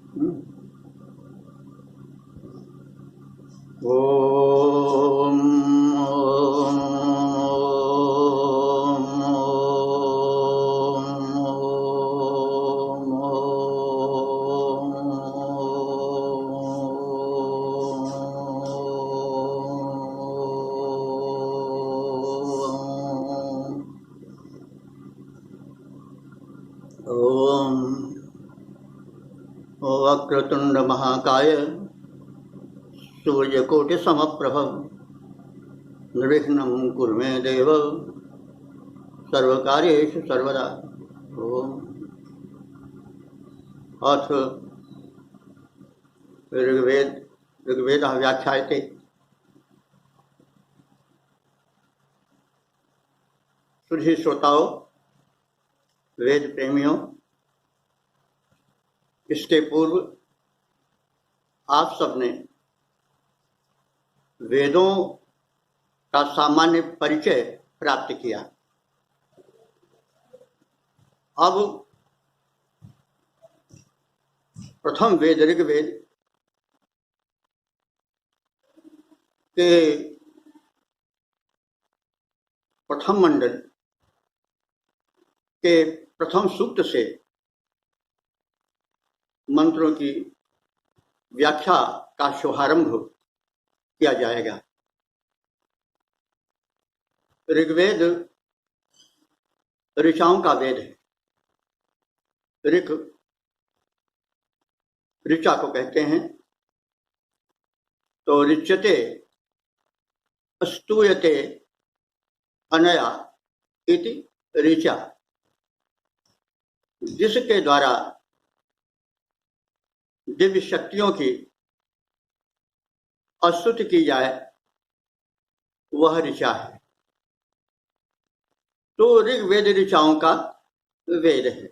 ओम वक्रतुंड महाकाय सूर्यकोटि समप्रभ निर्विघ्नं कुरु मे देव सर्वकार्येषु सर्वदा। ओम अथ ऋग्वेदः व्याख्यायते। सुधी श्रोताओं, वेद प्रेमियों, इसके पूर्व आप सबने वेदों का सामान्य परिचय प्राप्त किया। अब प्रथम वेद ऋग्वेद के प्रथम मंडल के प्रथम सूक्त से मंत्रों की व्याख्या का शुभारंभ किया जाएगा। ऋग्वेद ऋचाओं का वेद है। ऋक ऋचा को कहते हैं। तो ऋच्यते स्तूयते अनया इति ऋचा, जिसके द्वारा दिव्य शक्तियों की स्तुति की जाए वह ऋचा है। तो ऋग्वेद ऋचाओं का वेद है।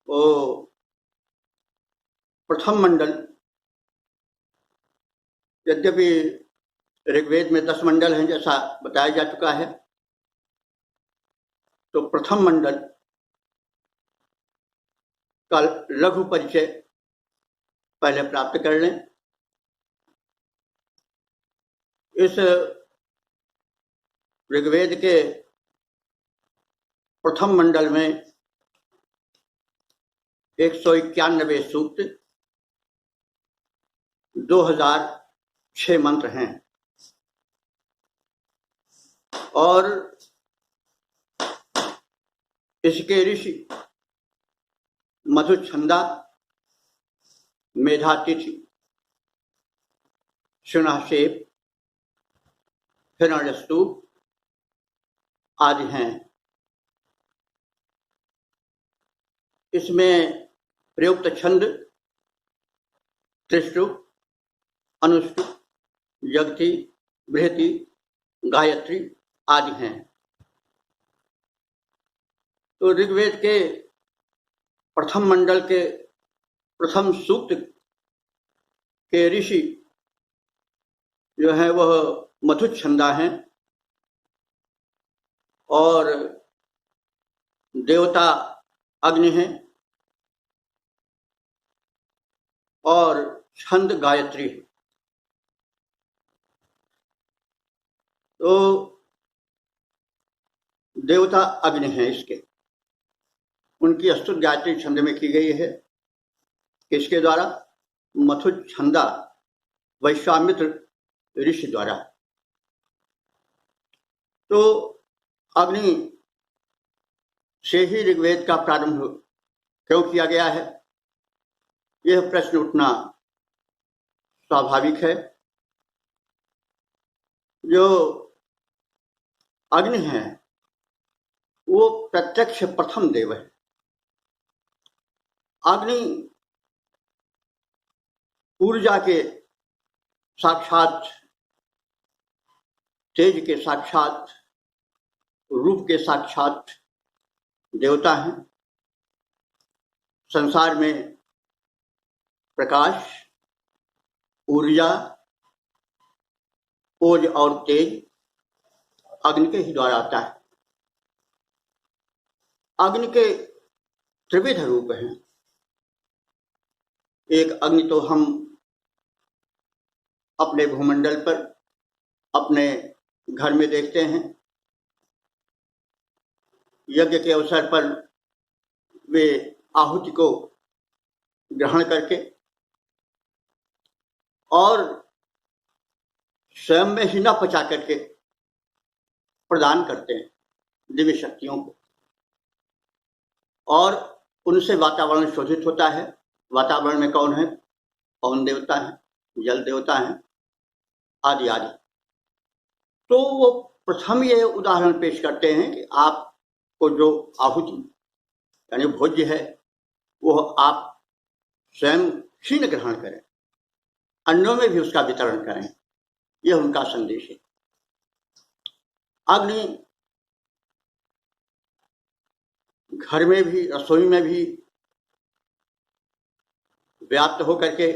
वो प्रथम मंडल, यद्यपि ऋग्वेद में 10 मंडल हैं जैसा बताया जा चुका है, तो प्रथम मंडल का लघु परिचय पहले प्राप्त कर लें। इस ऋग्वेद के प्रथम मंडल में 191 सूक्त, 2006 मंत्र हैं और इसके ऋषि मधुच्छंदा, मेधातिथि, शुनहशेप, हिरण्यस्तूप आदि हैं। इसमें प्रयुक्त छंद त्रिष्टुप, अनुष्टुप, जगति, बृहति, गायत्री आदि हैं। तो ऋग्वेद के प्रथम मंडल के प्रथम सूक्त के ऋषि जो है वह मधुच्छंदा हैं और देवता अग्नि हैं और छंद गायत्री है। तो देवता अग्नि हैं इसके, उनकी स्तुति गायत्री छंद में की गई है। किसके द्वारा? मधुच्छंदा वैश्वामित्र ऋषि द्वारा। तो अग्नि से ही ऋग्वेद का प्रारंभ क्यों किया गया है, यह प्रश्न उठना स्वाभाविक है। जो अग्नि है वो प्रत्यक्ष प्रथम देव है। अग्नि ऊर्जा के साक्षात, तेज के साक्षात, रूप के साक्षात देवता हैं। संसार में प्रकाश, ऊर्जा, ओज और तेज अग्नि के ही द्वारा आता है। अग्नि के त्रिविध रूप हैं। एक अग्नि तो हम अपने भूमंडल पर, अपने घर में देखते हैं। यज्ञ के अवसर पर वे आहुति को ग्रहण करके और स्वयं में ही न पचा करके प्रदान करते हैं दिव्य शक्तियों को, और उनसे वातावरण शोधित होता है। वातावरण में कौन है? पवन देवता है, जल देवता है, आदि आदि। तो वो प्रथम ये उदाहरण पेश करते हैं कि आपको जो आहुति यानी भोज्य है वो आप स्वयं क्षीण ग्रहण करें, अन्यों में भी उसका वितरण करें। यह उनका संदेश है। अग्नि घर में भी, रसोई में भी व्याप्त होकर के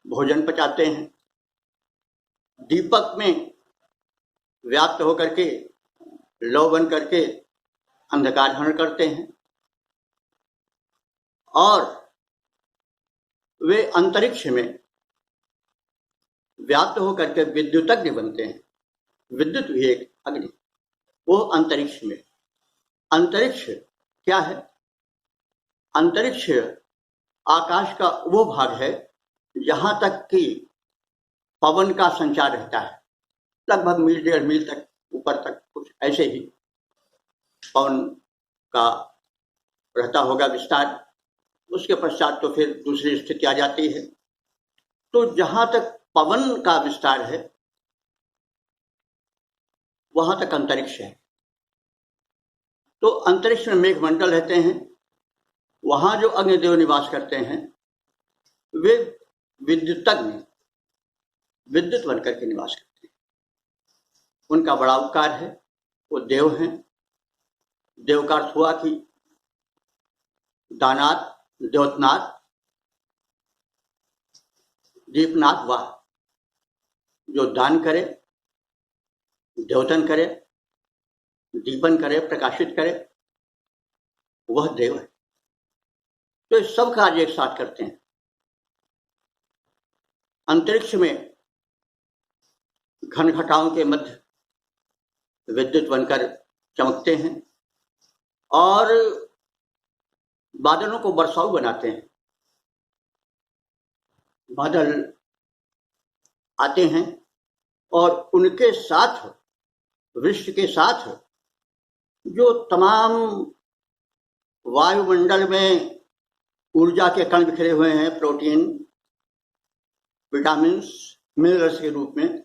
भोजन पचाते हैं। दीपक में व्याप्त होकर के लौ बन करके अंधकार हरण करते हैं, और वे अंतरिक्ष में व्याप्त होकर के विद्युतज्ञ बनते हैं। विद्युत भी एक अग्नि, वो अंतरिक्ष में। अंतरिक्ष क्या है? अंतरिक्ष आकाश का वो भाग है जहां तक कि पवन का संचार रहता है। लगभग मील 1.5 मील तक ऊपर तक कुछ ऐसे ही पवन का रहता होगा विस्तार। उसके पश्चात तो फिर दूसरी स्थिति आ जाती है। तो जहां तक पवन का विस्तार है वहां तक अंतरिक्ष है। तो अंतरिक्ष में मेघमंडल रहते हैं। वहां जो अग्निदेव निवास करते हैं वे विद्युतज्ञ, विद्युत बनकर के निवास करते हैं। उनका बड़ा उपकार है। वो देव हैं। देव का अर्थ हुआ कि दानात, द्योतनाथ, दीपनाथ, वाह, जो दान करे, द्योतन करे, दीपन करे, प्रकाशित करे, वह देव है। तो इस सब कार्य एक साथ करते हैं। अंतरिक्ष में घन घटाओं के मध्य विद्युत बनकर चमकते हैं और बादलों को बरसाऊ बनाते हैं। बादल आते हैं और उनके साथ, वृष्टि के साथ, जो तमाम वायुमंडल में ऊर्जा के कण बिखरे हुए हैं, प्रोटीन, विटामिन्स, मिनरल्स के रूप में,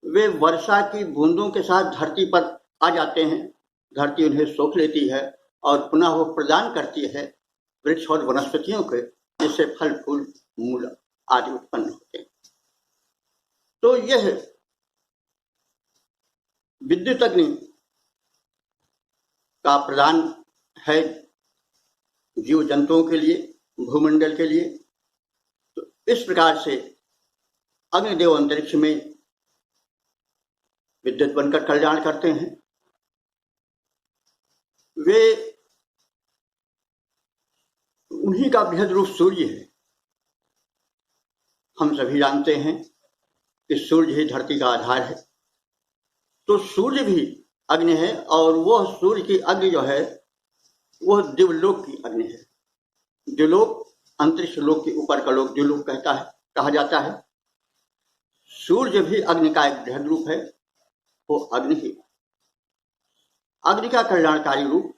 वे वर्षा की बूंदों के साथ धरती पर आ जाते हैं। धरती उन्हें सोख लेती है और पुनः वो प्रदान करती है वृक्ष और वनस्पतियों के, जिससे फल, फूल, मूल आदि उत्पन्न होते हैं। तो यह विद्युत अग्नि का प्रदान है जीव जंतुओं के लिए, भूमंडल के लिए। तो इस प्रकार से अग्निदेव अंतरिक्ष में विद्युत बनकर कल्याण करते हैं। वे उन्हीं का बृहद रूप सूर्य है। हम सभी जानते हैं कि सूर्य ही धरती का आधार है। तो सूर्य भी अग्नि है, और वह सूर्य की अग्नि जो है वह दिवलोक की अग्नि है। दिवलोक अंतरिक्ष लोक के ऊपर का लोक दिवलोक कहा जाता है। सूर्य भी अग्नि का एक बृहद रूप है। वो अग्नि ही, अग्नि का कल्याणकारी रूप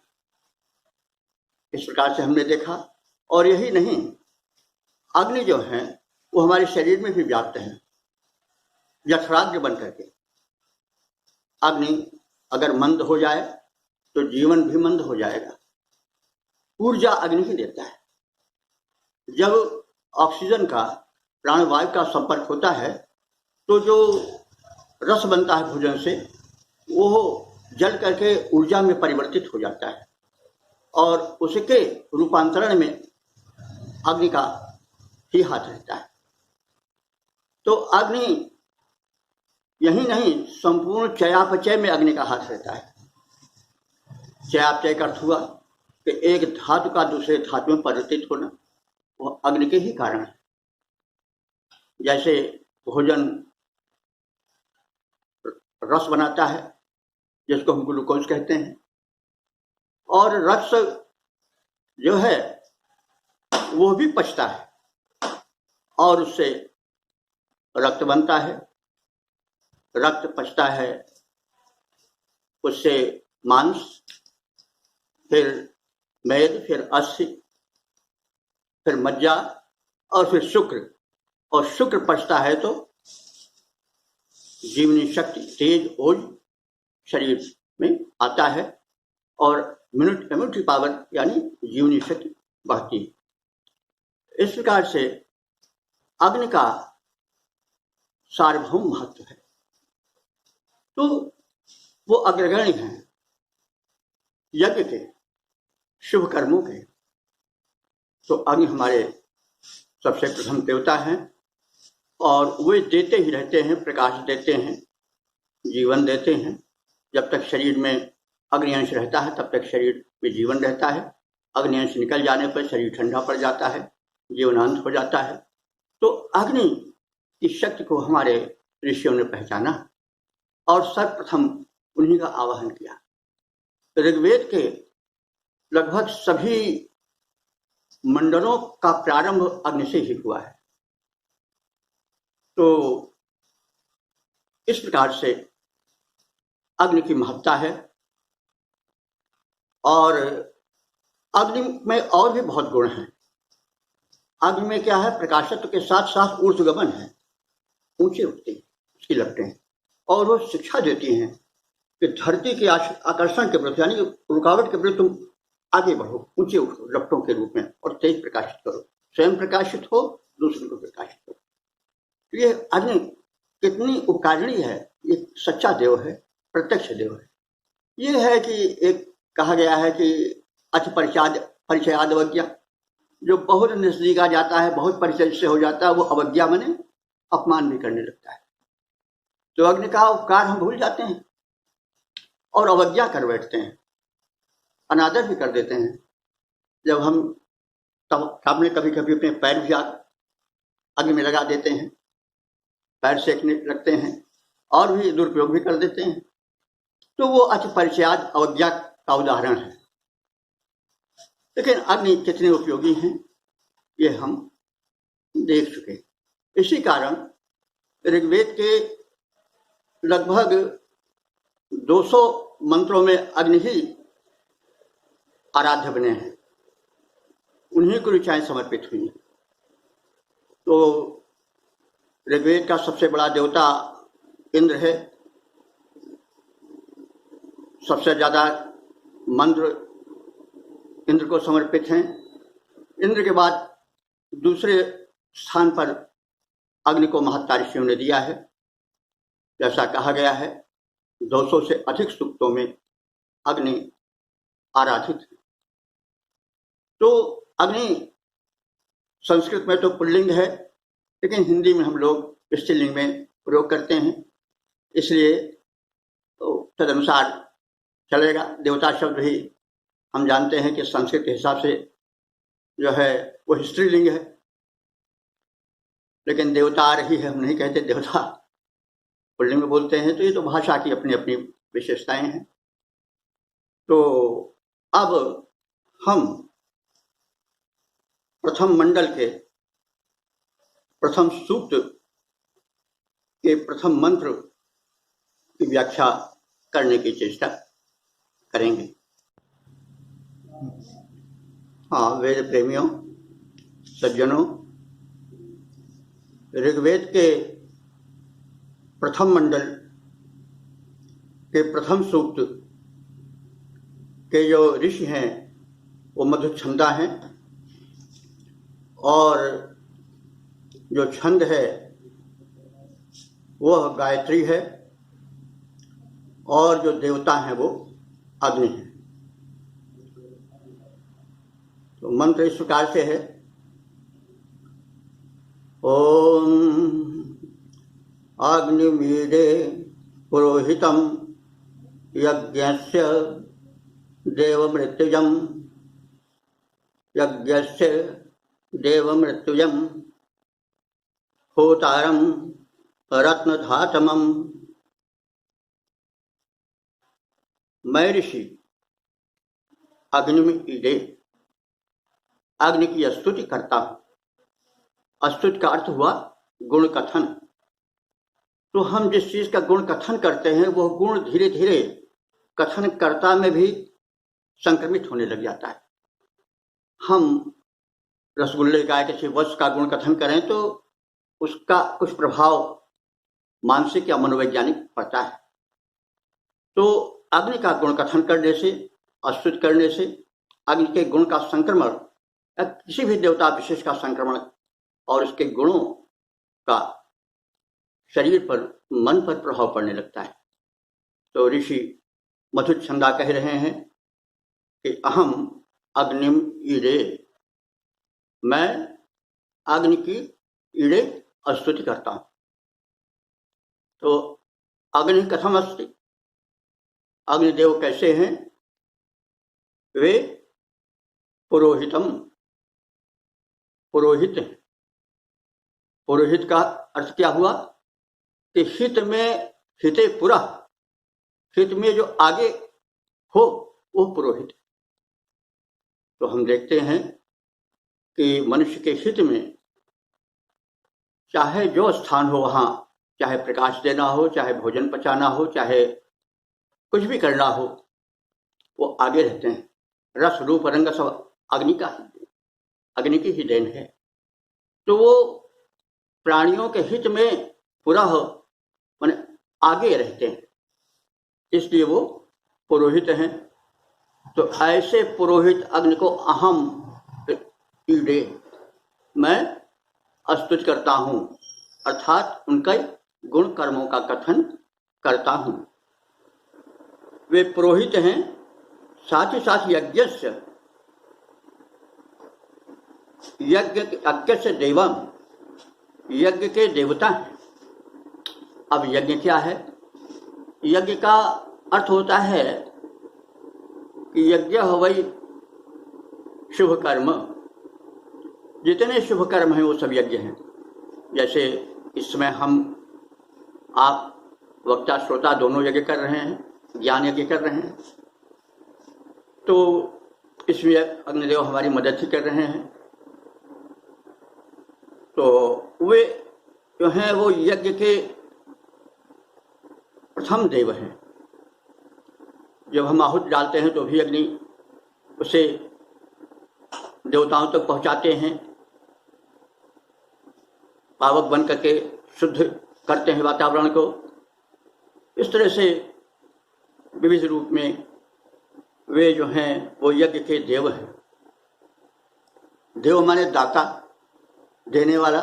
इस प्रकार से हमने देखा। और यही नहीं, अग्नि जो है वो हमारे शरीर में भी व्याप्त है, यथराग्नि बन करके। अग्नि अगर मंद हो जाए तो जीवन भी मंद हो जाएगा। ऊर्जा अग्नि ही देता है। जब ऑक्सीजन का, प्राणवायु का संपर्क होता है तो जो रस बनता है भोजन से, वो जल करके ऊर्जा में परिवर्तित हो जाता है, और उसके रूपांतरण में अग्नि का ही हाथ रहता है। तो अग्नि यही नहीं, संपूर्ण चयापचय में अग्नि का हाथ रहता है। चयापचय का अर्थ हुआ कि एक धातु का दूसरे धातु में परिवर्तित होना वह अग्नि के ही कारण है। जैसे भोजन रस बनाता है जिसको हम ग्लूकोज कहते हैं, और रस जो है वो भी पचता है और उससे रक्त बनता है, रक्त पचता है, उससे मांस, फिर मेद, फिर अस्थि, फिर मज्जा और फिर शुक्र, और शुक्र पचता है तो जीवनी शक्ति, तेज ओज शरीर में आता है और इम्यूनिटी पावर यानी जीवनी शक्ति बढ़ती है। इस प्रकार से अग्नि का सार्वभौम महत्व है। तो वो अग्रगण्य हैं यज्ञ के, शुभ कर्मों के। तो अग्नि हमारे सबसे प्रथम देवता हैं और वे देते ही रहते हैं, प्रकाश देते हैं, जीवन देते हैं। जब तक शरीर में अग्नियांश रहता है तब तक शरीर में जीवन रहता है। अग्नियांश निकल जाने पर शरीर ठंडा पड़ जाता है, जीवनांत हो जाता है। तो अग्नि की शक्ति को हमारे ऋषियों ने पहचाना और सर्वप्रथम उन्हीं का आवाहन किया। ऋग्वेद के लगभग सभी मंडलों का प्रारंभ अग्नि से ही हुआ है। तो इस प्रकार से अग्नि की महत्ता है। और अग्नि में और भी बहुत गुण हैं। अग्नि में क्या है, प्रकाशत्व के साथ साथ ऊर्ध्वगमन है, ऊंचे उठते हैं उसकी लपटें, और वो शिक्षा देती हैं कि धरती के आकर्षण के विरुद्ध यानी रुकावट के विरुद्ध तुम आगे बढ़ो, ऊंचे उठो लपटों के रूप में और तेज प्रकाशित करो, स्वयं प्रकाशित हो, दूसरों को प्रकाशित करो। तो ये अग्नि कितनी उपकारिणी है, ये सच्चा देव है, प्रत्यक्ष देव है। ये है कि एक कहा गया है कि अति परिचयाद अवज्ञा, जो बहुत नजदीक आ जाता है, बहुत परिचय से हो जाता है, वो अवज्ञा माने अपमान भी करने लगता है। तो अग्नि का उपकार हम भूल जाते हैं और अवज्ञा कर बैठते हैं, अनादर भी कर देते हैं। जब हम तब सामने कभी कभी अपने पैर भी अग्नि में लगा देते हैं, पैर सेकने लगते हैं और भी दुरुपयोग भी कर देते हैं। तो वो अति परिचयाद अवज्ञा का उदाहरण है। लेकिन अग्नि कितने उपयोगी हैं ये हम देख चुके। इसी कारण ऋग्वेद के लगभग 200 मंत्रों में अग्नि ही आराध्य बने हैं, उन्हीं को ऋचाएं समर्पित हुई। तो ऋग्वेद का सबसे बड़ा देवता इंद्र है, सबसे ज्यादा मंत्र इंद्र को समर्पित हैं। इंद्र के बाद दूसरे स्थान पर अग्नि को महत्ता ऋषियों ने दिया है। जैसा कहा गया है 200 से अधिक सूक्तों में अग्नि आराधित है। तो अग्नि संस्कृत में तो पुल्लिंग है, लेकिन हिंदी में हम लोग स्त्रीलिंग में प्रयोग करते हैं, इसलिए तो तदनुसार चलेगा। देवता शब्द भी हम जानते हैं कि संस्कृत के हिसाब से जो है वो स्त्रीलिंग है, लेकिन देवता आ रही है, हम नहीं कहते देवता, पुल्लिंग में बोलते हैं। तो ये तो भाषा की अपनी अपनी विशेषताएं हैं। तो अब हम प्रथम मंडल के प्रथम सूक्त के प्रथम मंत्र की व्याख्या करने की चेष्टा करेंगे। हाँ, वेद प्रेमियों, सज्जनों, ऋग्वेद के प्रथम मंडल के प्रथम सूक्त के जो ऋषि हैं वो मधुछंदा हैं, और जो छंद है वह गायत्री है, और जो देवता हैं वो अग्नि है। तो मंत्र इस प्रकार से है, ओम अग्निमीडे पुरोहितम यज्ञस्य देवमृत्युजम यज्ञस्य देवमृत्युजं होतारं रत्नधातमम्। मैं ऋषि अग्निमिदे अग्नि की स्तुति करता हूं। स्तुति का अर्थ हुआ गुण कथन। तो हम जिस चीज का गुण कथन करते हैं वह गुण धीरे धीरे कथनकर्ता में भी संक्रमित होने लग जाता है। हम रसगुल्ले का किसी वस्तु का गुण कथन करें तो उसका कुछ प्रभाव मानसिक या मनोवैज्ञानिक पड़ता है। तो अग्नि का गुण कथन करने से, स्तुति करने से अग्नि के गुण का संक्रमण या किसी भी देवता विशेष का संक्रमण और उसके गुणों का शरीर पर, मन पर प्रभाव पड़ने लगता है। तो ऋषि मधुच्छंदा कह रहे हैं कि अहम अग्निम ईडे, मैं अग्नि की ईडे स्तुति करता हूं। तो अग्नि कथम अस्ति, अग्निदेव कैसे हैं? वे पुरोहितम, पुरोहित हैं। पुरोहित का अर्थ क्या हुआ कि हित में, हिते पुरा, हित में जो आगे हो वो पुरोहित। तो हम देखते हैं कि मनुष्य के हित में चाहे जो स्थान हो वहां, चाहे प्रकाश देना हो, चाहे भोजन पचाना हो, चाहे कुछ भी करना हो, वो आगे रहते हैं। रस रूप रंग सब अग्नि का ही, अग्नि की ही देन है। तो वो प्राणियों के हित में पूरा हो, माने आगे रहते हैं, इसलिए वो पुरोहित हैं। तो ऐसे पुरोहित अग्नि को अहम ईडे, मैं स्तुति करता हूं, अर्थात उनके गुण कर्मों का कथन करता हूं। वे पुरोहित हैं, साथ ही साथ यज्ञस्य, यज्ञ से देवम, यज्ञ के देवता हैं। अब यज्ञ क्या है? यज्ञ का अर्थ होता है कि यज्ञ हो वही शुभ कर्म, जितने शुभ कर्म हैं वो सब यज्ञ हैं। जैसे इस समय हम, आप वक्ता श्रोता दोनों यज्ञ कर रहे हैं, ज्ञान यज्ञ कर रहे हैं, तो इसमें अग्निदेव हमारी मदद ही कर रहे हैं। तो वे जो हैं वो यज्ञ के प्रथम देव हैं। जब हम आहुति डालते हैं तो भी अग्नि उसे देवताओं तक पहुंचाते हैं, पावक बन करके शुद्ध करते हैं वातावरण को। इस तरह से विविध रूप में वे जो हैं वो यज्ञ के देव हैं। देव माने दाता, देने वाला।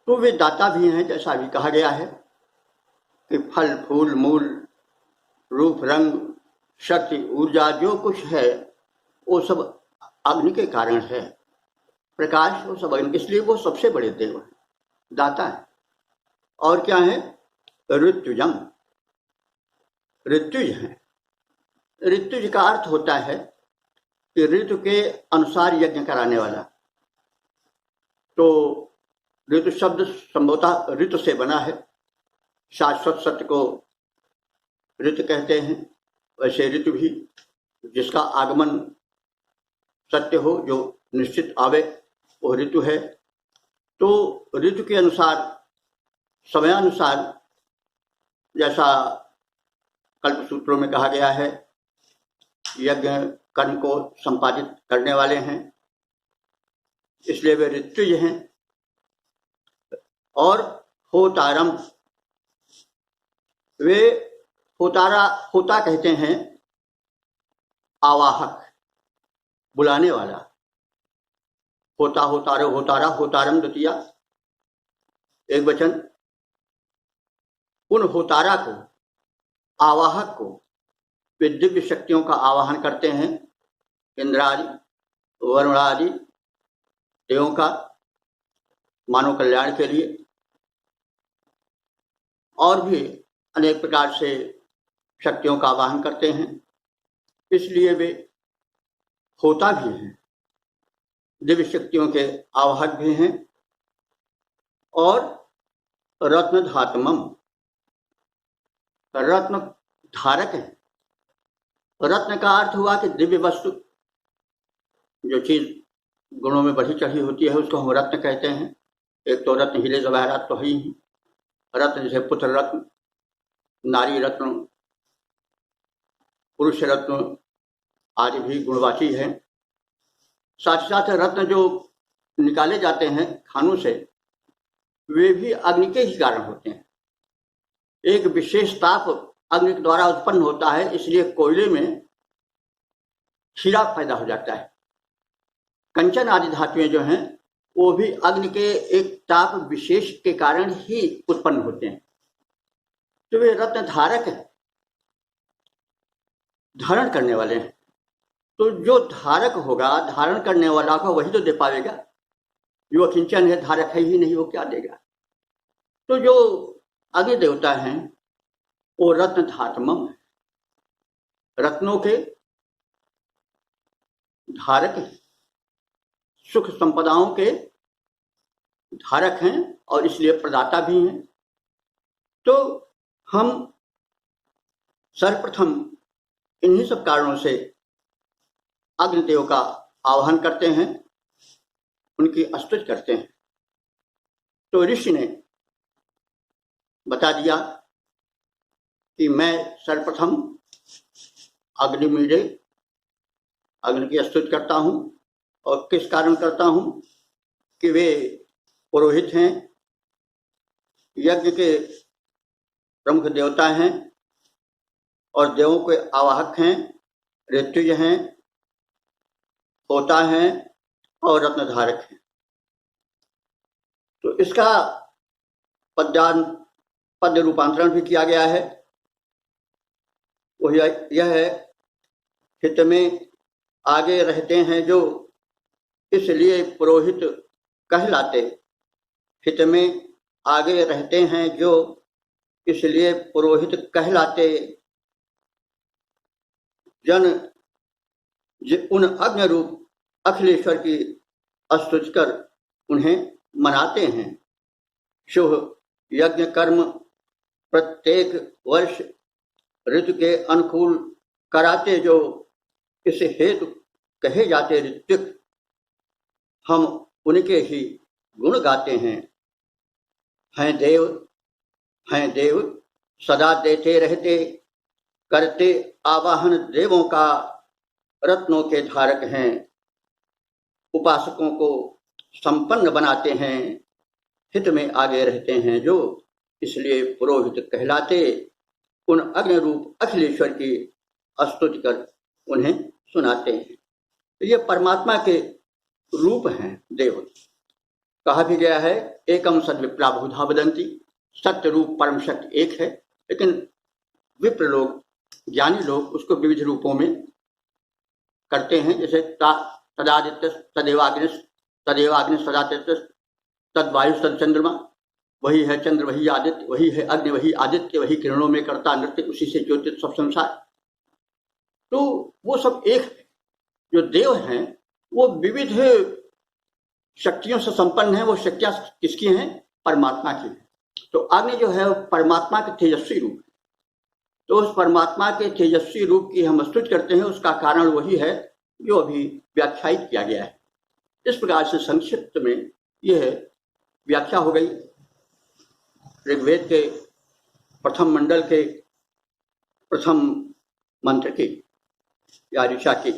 तो वे दाता भी हैं, जैसा भी कहा गया है कि फल फूल मूल रूप रंग शक्ति ऊर्जा जो कुछ है वो सब अग्नि के कारण है। प्रकाश वो सब अग्नि, इसलिए वो सबसे बड़े देव हैं, दाता है। और क्या है? ऋत्युजम, ऋत्युज हैं। ऋत्युज का अर्थ होता है कि ऋतु के अनुसार यज्ञ कराने वाला। तो ऋतु शब्द संभवतः ऋतु से बना है। शाश्वत सत्य को ऋतु कहते हैं, वैसे ऋतु भी जिसका आगमन सत्य हो, जो निश्चित आवे, वो ऋतु है। तो ऋतु के अनुसार, समयानुसार, जैसा कल्प सूत्रों में कहा गया है, यज्ञ कर्म को संपादित करने वाले हैं, इसलिए वे ऋत्विज हैं। और होतारम, वे होतारा, होता कहते हैं आवाहक, बुलाने वाला। होता होतारो होतारा, होतारम द्वितीया एक वचन। उन होतारा को, आवाहक को, वे दिव्य शक्तियों का आवाहन करते हैं, इंद्रादि वरुणादि देवों का, मानव कल्याण के लिए। और भी अनेक प्रकार से शक्तियों का आवाहन करते हैं। इसलिए वे होता भी हैं, दिव्य शक्तियों के आवाहक भी हैं, और रत्न धातमम, रत्न धारक है। रत्न का अर्थ हुआ कि दिव्य वस्तु, जो चीज गुणों में बढ़ी चढ़ी होती है उसको हम रत्न कहते हैं। एक तो रत्न हीरे जवाहरात तो है ही, रत्न जैसे पुत्र रत्न, नारी रत्न, पुरुष रत्न आदि भी गुणवाची है। साथ ही साथ रत्न जो निकाले जाते हैं खानों से, वे भी अग्नि के ही कारण होते हैं। एक विशेष ताप अग्नि के द्वारा उत्पन्न होता है, इसलिए कोयले में हीरा पैदा हो जाता है। कंचन आदि धातुएं जो हैं वो भी अग्नि के एक ताप विशेष के कारण ही उत्पन्न होते हैं। तो वे रत्न धारक है, धारण करने वाले हैं। तो जो धारक होगा, धारण करने वाला को वही तो दे पाएगा। जो अकिंचन है, धारक है ही नहीं, वो क्या देगा। तो जो अग्नि देवता हैं वो रत्न धातमम है, रत्नों के धारक हैं, सुख संपदाओं के धारक हैं और इसलिए प्रदाता भी हैं। तो हम सर्वप्रथम इन्हीं सब कारणों से अग्निदेव का आवाहन करते हैं, उनकी स्तुति करते हैं। तो ऋषि ने बता दिया कि मैं सर्वप्रथम अग्निमीडे, अग्नि की स्तुति करता हूं। और किस कारण करता हूं कि वे पुरोहित हैं, यज्ञ के प्रमुख देवता हैं और देवों के आवाहक हैं, ऋत्विज हैं, होता हैं और रत्नधारक हैं। तो इसका पद्य रूपांतरण भी किया गया है। वो यह है, हित में आगे रहते हैं जो इसलिए पुरोहित कहलाते, हित में आगे रहते हैं जो इसलिए पुरोहित कहलाते, जन उन अग्नि रूप अखिलेश्वर की स्तुति कर उन्हें मनाते हैं। शुभ यज्ञ कर्म प्रत्येक वर्ष ऋतु के अनुकूल कराते, जो इस हेतु कहे जाते ऋत्विक, हम उनके ही गुण गाते हैं। हैं देव सदा देते रहते, करते आवाहन देवों का, रत्नों के धारक हैं, उपासकों को संपन्न बनाते हैं, हित में आगे रहते हैं जो इसलिए पुरोहित कहलाते, उन अग्नि रूप अखिलेश्वर की स्तुति कर उन्हें सुनाते हैं। तो ये परमात्मा के रूप हैं देव। कहा भी गया है, एकम सद विप्राभूधा वदंती, सत्य रूप परम शक्ति एक है। लेकिन विप्र लोग, ज्ञानी लोग उसको विविध रूपों में करते हैं। जैसे तदादित्य तदेवाग्नि सदादित्य, तद्वायु तद चंद्रमा, वही है चंद्र वही आदित्य, वही है अग्नि वही आदित्य, वही किरणों में करता नृत्य, उसी से ज्योतिष सब संसार। तो वो सब एक है। जो देव हैं वो विविध शक्तियों से संपन्न है। वो शक्तियां किसकी हैं? परमात्मा की है। तो अग्नि जो है परमात्मा के तेजस्वी रूप है। तो उस परमात्मा के तेजस्वी रूप की हम स्तुति करते हैं। उसका कारण वही है जो अभी व्याख्यायित किया गया है। इस प्रकार से संक्षिप्त में यह व्याख्या हो गई ऋग्वेद के प्रथम मंडल के प्रथम मंत्र की या ऋचा की।